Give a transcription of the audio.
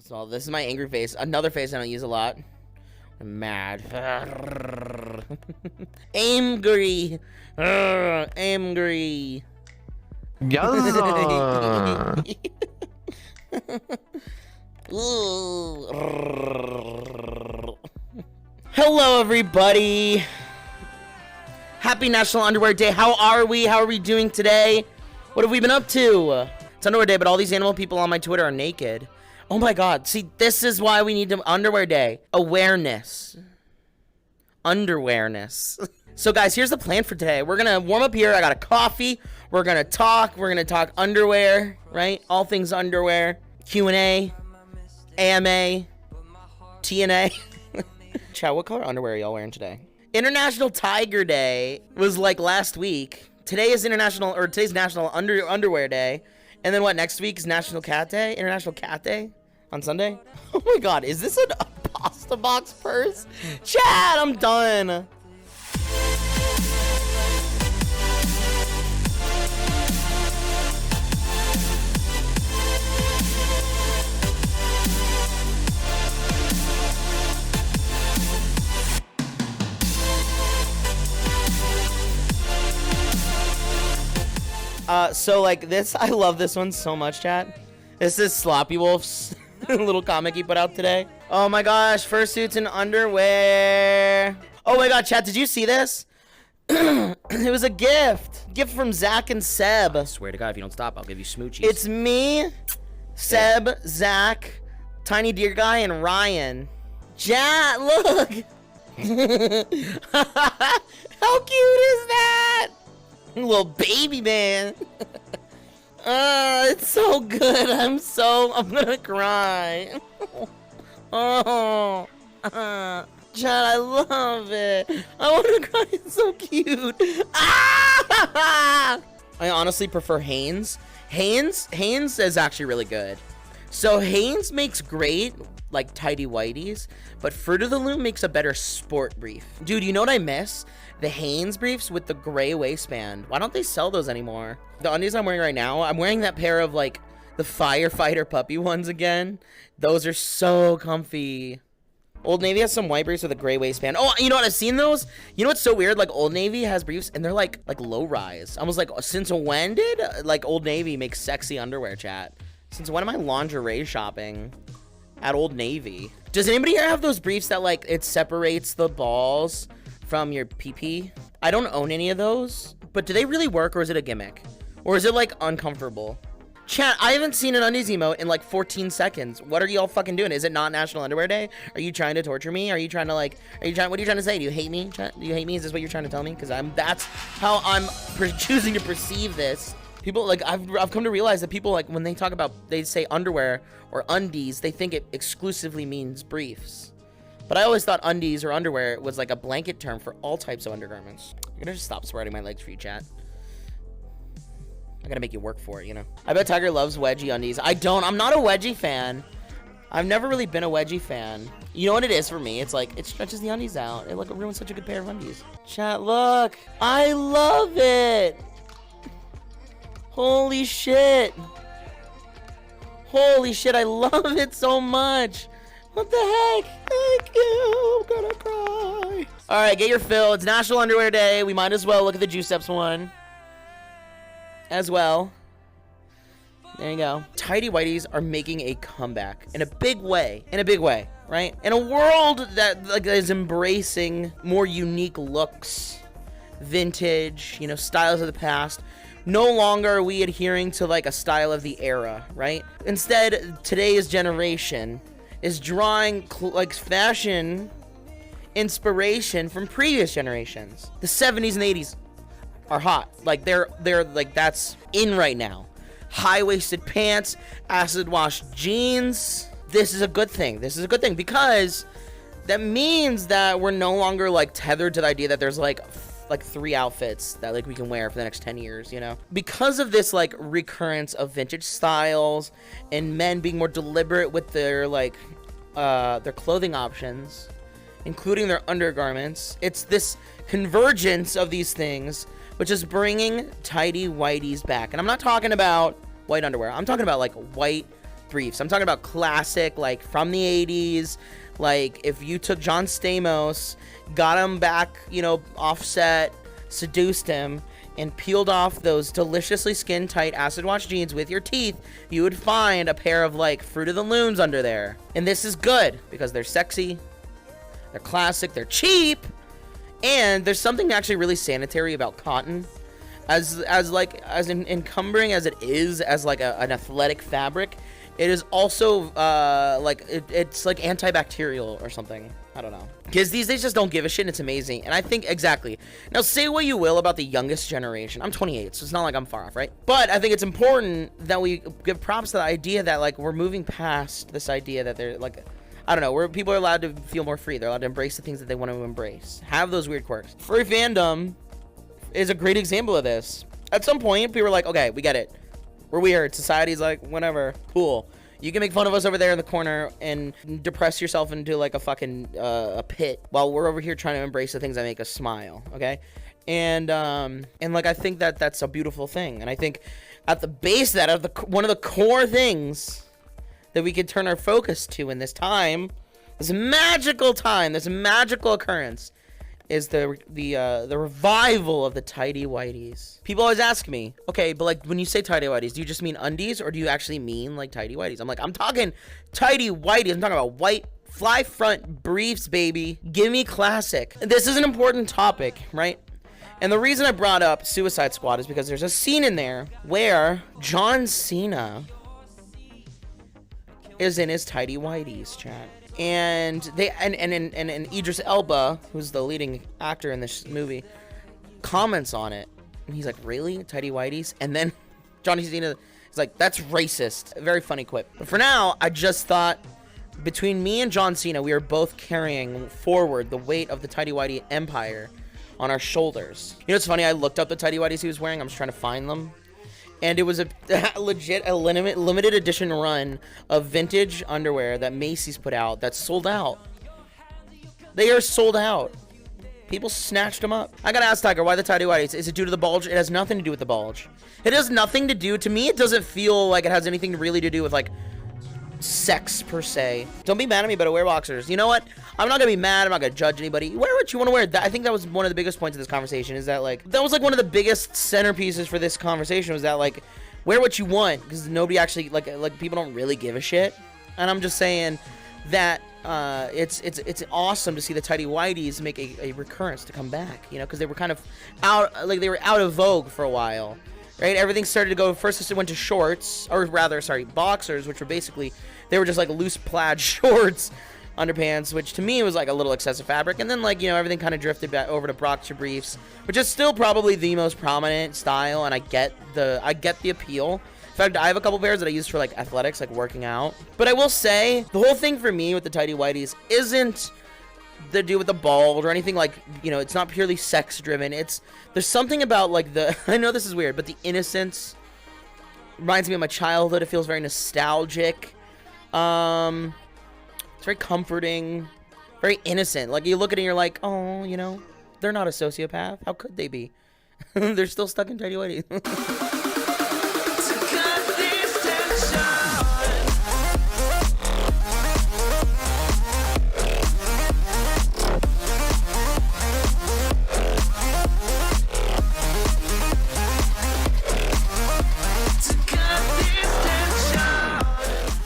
So this is my angry face. Another face I don't use a lot. I'm mad. Angry. Angry. Yaza. Hello, everybody. Happy National Underwear Day. How are we? How are we doing today? What have we been up to? It's Underwear Day, but all these animal people on my Twitter are naked. Oh my God. See, this is why we need Underwear Day. Awareness. Underwearness. So guys, here's the plan for today. We're gonna warm up here. I got a coffee. We're gonna talk. We're gonna talk underwear, right? All things underwear. Q&A. AMA. TNA. Chat, what color underwear are y'all wearing today? International Tygre Day was like last week. Today is today's National Underwear Day. And then what, next week is National Cat Day? International Cat Day on Sunday? Oh my God, is this a pasta box purse? Chat, I'm done. So like this, I love this one so much, chat. This is Sloppy Wolf's little comic he put out today. Oh my gosh, fursuits and underwear. Oh my God, chat, did you see this? It was a gift. Gift from Zach and Seb. I swear to God, if you don't stop, I'll give you smoochies. It's me, Seb, Zach, Tiny Deer Guy, and Ryan. Chat, look. How cute is that? Little baby man. It's so good. I'm gonna cry. Oh, Chad, I love it. I want to cry. It's so cute. Ah! I honestly prefer Hanes. Hanes is actually really good. So Hanes makes great like Tighty Whities, but Fruit of the Loom makes a better sport brief. Dude, you know what I miss? The Hanes briefs with the gray waistband. Why don't they sell those anymore? The undies I'm wearing right now, I'm wearing that pair of like the firefighter puppy ones again. Those are so comfy. Old Navy has some white briefs with a gray waistband. Oh, you know what? I've seen those. You know what's so weird? Like Old Navy has briefs and they're like low rise. I was like, since when did like Old Navy make sexy underwear, chat? Since when am I lingerie shopping at Old Navy? Does anybody here have those briefs that like it separates the balls from your PP? I don't own any of those, but do they really work or is it a gimmick? Or is it like uncomfortable? Chat, I haven't seen an undies emote in like 14 seconds. What are y'all fucking doing? Is it not National Underwear Day? Are you trying to torture me? What are you trying to say? Do you hate me? Chat? Do you hate me? Is this what you're trying to tell me? Because that's how I'm choosing to perceive this. People like, I've come to realize that people like when they talk about, they say underwear or undies, they think it exclusively means briefs. But I always thought undies or underwear was like a blanket term for all types of undergarments. I'm gonna just stop spreading my legs for you, chat. I gotta make you work for it, you know? I bet Tygre loves wedgie undies. I'm not a wedgie fan. I've never really been a wedgie fan. You know what it is for me? It's like, it stretches the undies out. It like ruins such a good pair of undies. Chat, look. I love it. Holy shit. Holy shit, I love it so much. What the heck? Thank you. I'm gonna cry. All right, get your fill. It's National Underwear Day. We might as well look at the Juice Steps one as well. There you go. Tighty Whities are making a comeback in a big way. Right? In a world that like is embracing more unique looks, vintage, you know, styles of the past. No longer are we adhering to like a style of the era, right? Instead, today's generation is drawing like fashion inspiration from previous generations. The 70s and 80s are hot. Like they're like that's in right now. High-waisted pants, acid wash jeans. This is a good thing. This is a good thing because that means that we're no longer like tethered to the idea that there's like 3 outfits that like we can wear for the next 10 years, you know? Because of this like recurrence of vintage styles and men being more deliberate with their like their clothing options, including their undergarments, it's this convergence of these things which is bringing Tighty Whities back. And I'm not talking about white underwear. I'm talking about like white briefs. I'm talking about classic, like from the 80s. Like if you took John Stamos, got him back, you know, offset, seduced him, and peeled off those deliciously skin tight acid wash jeans with your teeth, you would find a pair of like Fruit of the Looms under there. And this is good because they're sexy, they're classic, they're cheap, and there's something actually really sanitary about cotton. As encumbering as it is as like an athletic fabric, it is also it's like antibacterial or something. I don't know. Kids these days just don't give a shit, and it's amazing. And I think exactly. Now say what you will about the youngest generation. I'm 28, so it's not like I'm far off, right? But I think it's important that we give props to the idea that like we're moving past this idea that they're like, I don't know, where people are allowed to feel more free. They're allowed to embrace the things that they want to embrace. Have those weird quirks. Furry fandom is a great example of this. At some point, people were like, okay, we get it. We're weird. Society's like, whatever. Cool. You can make fun of us over there in the corner and depress yourself into like a fucking a pit while we're over here trying to embrace the things that make us smile, okay? And like I think that that's a beautiful thing. And I think at the base of that, one of the core things that we could turn our focus to in this time, this magical time, this magical occurrence, is the revival of the Tighty Whities. People always ask me, okay, but like when you say Tighty Whities, do you just mean undies or do you actually mean like Tighty Whities? I'm like, I'm talking Tighty Whities. I'm talking about white fly front briefs, baby. Give me classic. This is an important topic, right? And the reason I brought up Suicide Squad is because there's a scene in there where John Cena is in his Tighty Whities, chat. And they and Idris Elba, who's the leading actor in this movie, comments on it, and he's like, "Really, Tighty Whities?" And then Johnny Cena is like, "That's racist." A very funny quip. But for now, I just thought between me and John Cena, we are both carrying forward the weight of the Tighty Whitey empire on our shoulders. You know, it's funny. I looked up the Tighty Whities he was wearing. I was trying to find them. And it was a limited edition run of vintage underwear that Macy's put out that's sold out. They are sold out. People snatched them up. I gotta ask Tygre, why the Tighty Whities? Is it due to the bulge? It has nothing to do with the bulge. It has nothing to do, to me, it doesn't feel like it has anything really to do with, like, sex, per se. Don't be mad at me, but I wear boxers. You know what? I'm not gonna be mad. I'm not gonna judge anybody. Wear what you want to wear. I think that was one of the biggest points of this conversation, is that, like, that was, like, one of the biggest centerpieces for this conversation, was that, like, wear what you want, because nobody actually, like, people don't really give a shit. And I'm just saying that it's awesome to see the Tighty Whities make a recurrence to come back, you know, because they were kind of out, like, they were out of vogue for a while. Right, everything started to go, first it went to shorts, or rather, sorry, boxers, which were basically, they were just like loose plaid shorts, underpants, which to me was like a little excessive fabric, and then, like, you know, everything kind of drifted back over to boxer briefs, which is still probably the most prominent style, and I get the appeal. In fact, I have a couple pairs that I use for, like, athletics, like working out. But I will say, the whole thing for me with the Tighty Whities isn't to do with the bulge or anything, like, you know, it's not purely sex driven. There's something about, like, I know this is weird, but the innocence reminds me of my childhood. It feels very nostalgic. It's very comforting, very innocent. Like, you look at it and you're like, oh, you know, they're not a sociopath. How could they be? They're still stuck in Tighty Whities.